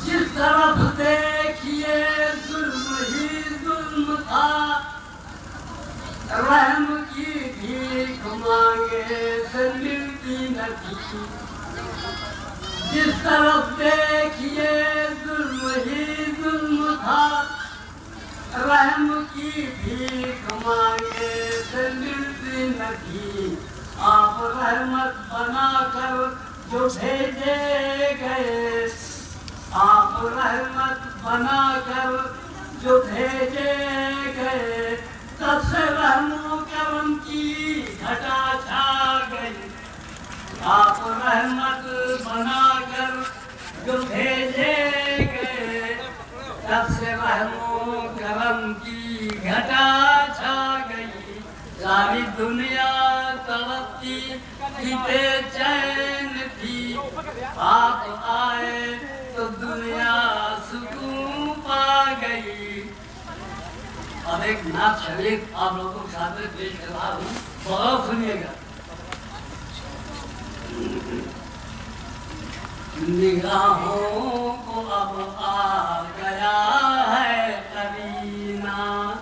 جس طرف دیکھیے ظلم ہی ظلم تھا، رحم کی بھیک مانگے سے ملتی نہ تھی۔ جس طرف دیکھیے ظلم ہی ظلم تھا، رحم کی بھیک مانگے سے ملتی نہ تھی۔ آپ رحمت بنا کر جو بھیجے گئے، آپ رحمت بنا کر جو بھیجے گئے، تب سے رحم و کرم کی گھٹا چھا گئی۔ آپ رحمت بنا کر جو بھیجے گئے، تب سے رحم و کرم کی گھٹا چھا گئی۔ ساری دنیا تڑپتی کی بے چین تھی، آپ آئے تو دنیا سکون پا گئی۔ اب ایک نعت شریف آپ لوگوں کے سامنے پیش کر رہا ہوں، بغور سنیے گا۔ نگاہوں کو اب آ گیا ہے قرینہ،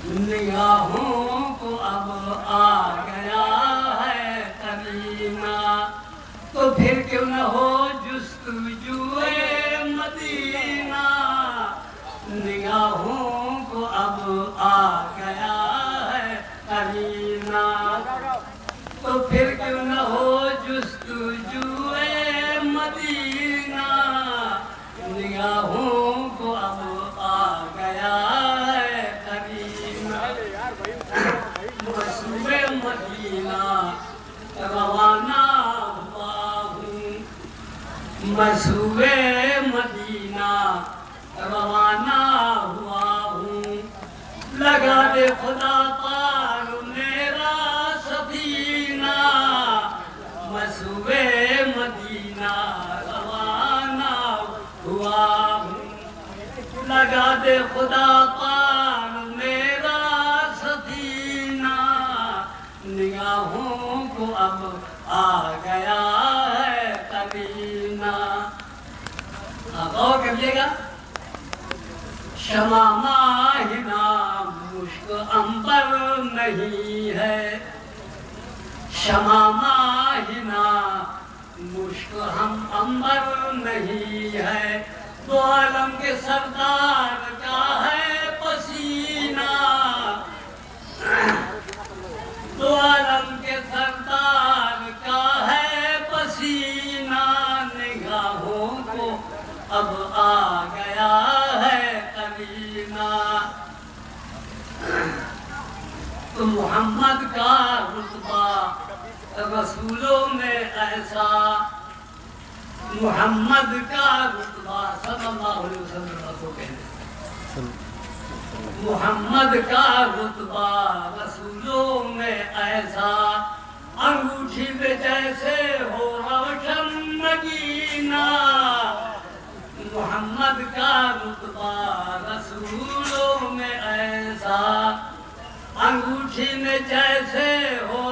نگاہوں کو اب آ گیا ہے قرینہ، تو پھر کیوں نہ ہو جستجوئے مدینہ۔ نگاہوں کو اب آ گیا ہے قرینہ، تو پھر کیوں نہ ہو جستجوئے مدینہ۔ نگاہوں کو اب آ گیا ہے قرینہ، مسئلے مدینہ روانہ ہوا ہوں، مسئلے مدینہ روانہ ہوا ہوں۔ لگا دے خدا پار میرا سفینہ، مسئلے مدینہ روانہ ہوا ہوں۔ لگا دے خدا پار میرا سفینہ، نگاہوں کو اب آ گیا ہے قرینہ۔ غور کریے گا، شمع ماہنہ مشک عنبر نہیں ہے، شمع ماہنہ مشک ہم عنبر نہیں ہے، دو عالم کے سردار کا ہے پسینہ، دو عالم کے سردار کا ہے پسینہ۔ نگاہوں کو اب آ گیا ہے قرینہ، تو محمد کا رتبہ رسولوں میں ایسا، محمد کا رتبہ صلی اللہ علیہ وسلم کو کہتے ہیں، محمد کا رتبہ رسولوں میں ایسا، انگوٹھی میں جیسے ہو روشن نگینہ۔ محمد کا رتبہ رسولوں میں ایسا، انگوٹھی میں جیسے ہو